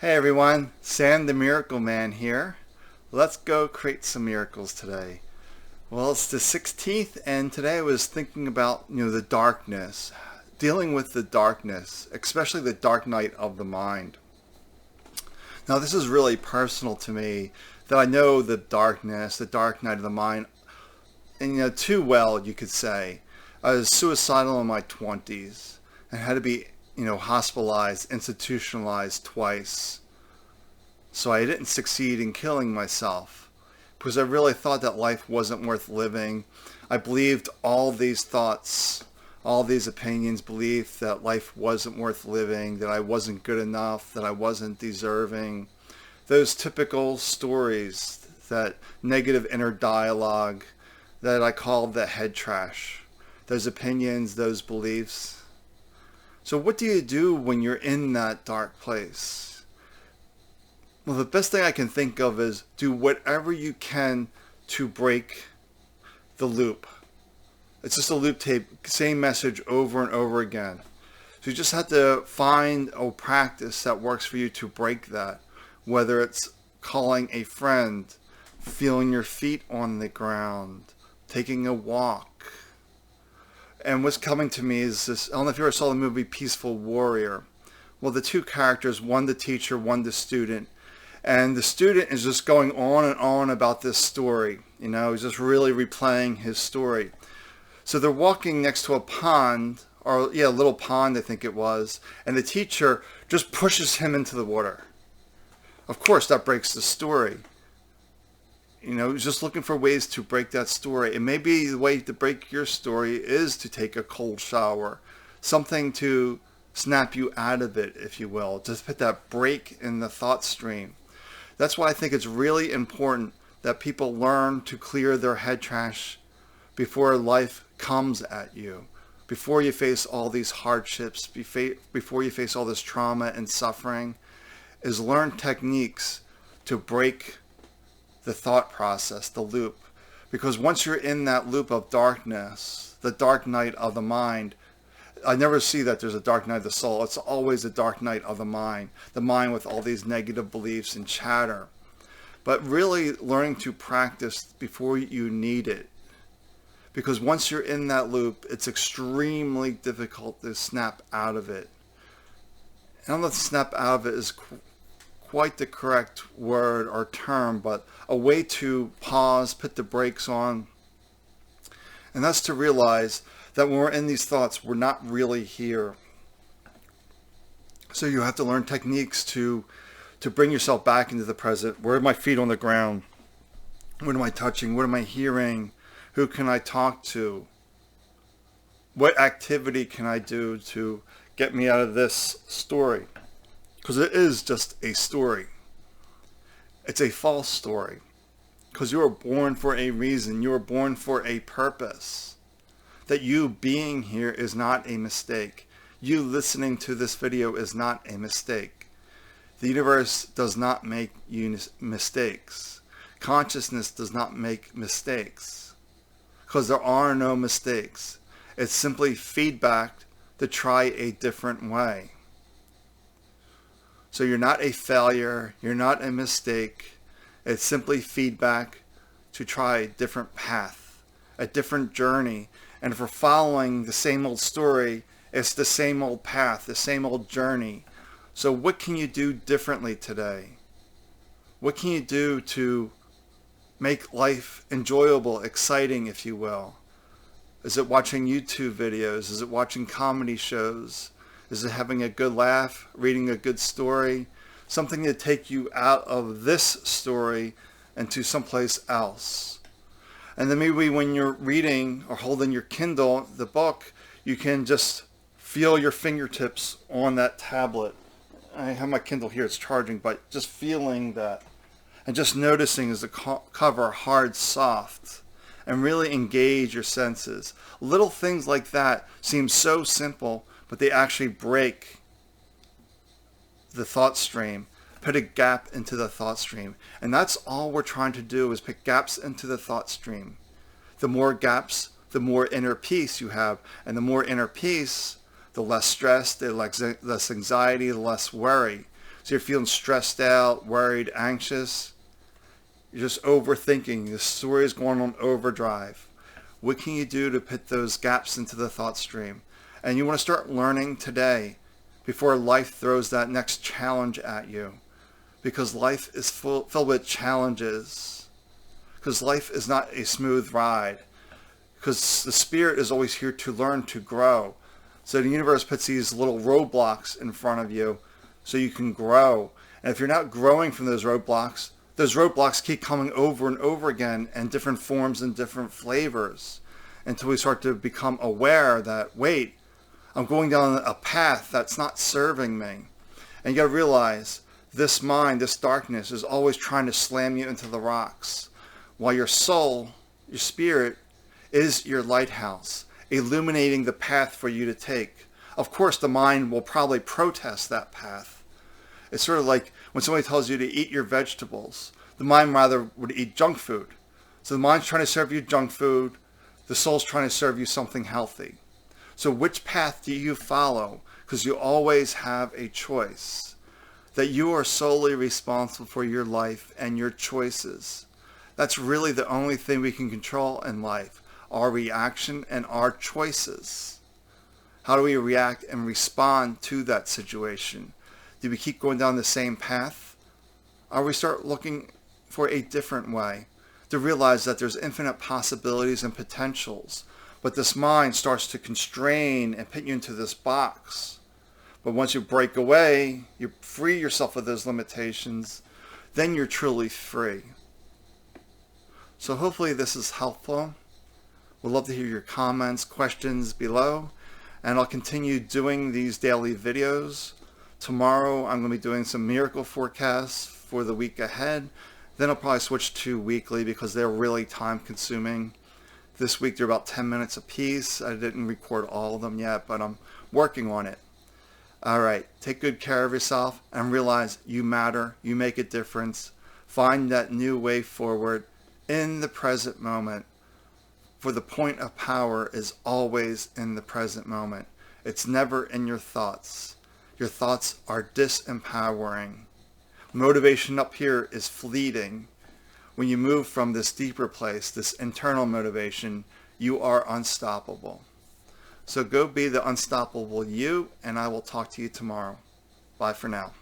Hey everyone, Sam the Miracle Man here. Let's go create some miracles today. Well, it's the 16th and today I was thinking about, the darkness, dealing with the darkness, especially the dark night of the mind. Now this is really personal to me that I know the darkness, the dark night of the mind, and too well, you could say. I was suicidal in my 20s and had to be hospitalized, institutionalized twice. So I didn't succeed in killing myself because I really thought that life wasn't worth living. I believed all these thoughts, all these opinions, believed that life wasn't worth living, that I wasn't good enough, that I wasn't deserving. Those typical stories, that negative inner dialogue that I called the head trash. Those opinions, those beliefs. So what do you do when you're in that dark place? Well, the best thing I can think of is do whatever you can to break the loop. It's just a loop tape, same message over and over again. So you just have to find a practice that works for you to break that. Whether it's calling a friend, feeling your feet on the ground, taking a walk. And what's coming to me is this, I don't know if you ever saw the movie Peaceful Warrior. Well, the two characters, one the teacher, one the student. And the student is just going on and on about this story. He's just really replaying his story. So they're walking next to a pond, a little pond I think it was. And the teacher just pushes him into the water. Of course, that breaks the story. He's just looking for ways to break that story. And maybe the way to break your story is to take a cold shower. Something to snap you out of it, if you will. Just put that break in the thought stream. That's why I think it's really important that people learn to clear their head trash before life comes at you. Before you face all these hardships, before you face all this trauma and suffering, is learn techniques to break the thought process, the loop. Because once you're in that loop of darkness, the dark night of the mind, I never see that there's a dark night of the soul. It's always a dark night of the mind with all these negative beliefs and chatter. But really learning to practice before you need it. Because once you're in that loop, it's extremely difficult to snap out of it. I don't know if snap out of it is quite the correct word or term, but a way to pause, put the brakes on. And that's to realize that when we're in these thoughts, we're not really here. So you have to learn techniques to bring yourself back into the present. Where are my feet on the ground? What am I touching? What am I hearing? Who can I talk to? What activity can I do to get me out of this story? Because it is just a story. It's a false story. Because you were born for a reason. You were born for a purpose. That you being here is not a mistake. You listening to this video is not a mistake. The universe does not make mistakes. Consciousness does not make mistakes. Because there are no mistakes. It's simply feedback to try a different way. So you're not a failure, you're not a mistake. It's simply feedback to try a different path, a different journey. And if we're following the same old story, it's the same old path, the same old journey. So what can you do differently today? What can you do to make life enjoyable, exciting, if you will? Is it watching YouTube videos? Is it watching comedy shows? Is it having a good laugh, reading a good story? Something to take you out of this story and to someplace else. And then maybe when you're reading or holding your Kindle, the book, you can just feel your fingertips on that tablet. I have my Kindle here, it's charging, but just feeling that. And just noticing is the cover hard, soft. And really engage your senses. Little things like that seem so simple, but they actually break the thought stream, put a gap into the thought stream. And that's all we're trying to do is put gaps into the thought stream. The more gaps, the more inner peace you have. And the more inner peace, the less stress, the less anxiety, the less worry. So you're feeling stressed out, worried, anxious. You're just overthinking. The story is going on overdrive. What can you do to put those gaps into the thought stream? And you want to start learning today before life throws that next challenge at you. Because life is filled with challenges. Because life is not a smooth ride. Because the spirit is always here to learn, to grow. So the universe puts these little roadblocks in front of you so you can grow. And if you're not growing from those roadblocks keep coming over and over again in different forms and different flavors until we start to become aware that, wait, I'm going down a path that's not serving me. And you got to realize this mind, this darkness is always trying to slam you into the rocks, while your soul, your spirit, is your lighthouse, illuminating the path for you to take. Of course, the mind will probably protest that path. It's sort of like when somebody tells you to eat your vegetables. The mind rather would eat junk food. So the mind's trying to serve you junk food. The soul's trying to serve you something healthy. So which path do you follow? Because you always have a choice. That you are solely responsible for your life and your choices. That's really the only thing we can control in life. Our reaction and our choices. How do we react and respond to that situation? Do we keep going down the same path? Or we start looking for a different way to realize that there's infinite possibilities and potentials, but this mind starts to constrain and put you into this box. But once you break away, you free yourself of those limitations, then you're truly free. So hopefully this is helpful. We'd love to hear your comments, questions below, and I'll continue doing these daily videos. Tomorrow I'm going to be doing some miracle forecasts for the week ahead. Then I'll probably switch to weekly because they're really time consuming. This week they're about 10 minutes a piece. I didn't record all of them yet, but I'm working on it. Alright, take good care of yourself and realize you matter, you make a difference. Find that new way forward in the present moment. For the point of power is always in the present moment. It's never in your thoughts. Your thoughts are disempowering. Motivation up here is fleeting. When you move from this deeper place, this internal motivation, you are unstoppable. So go be the unstoppable you, and I will talk to you tomorrow. Bye for now.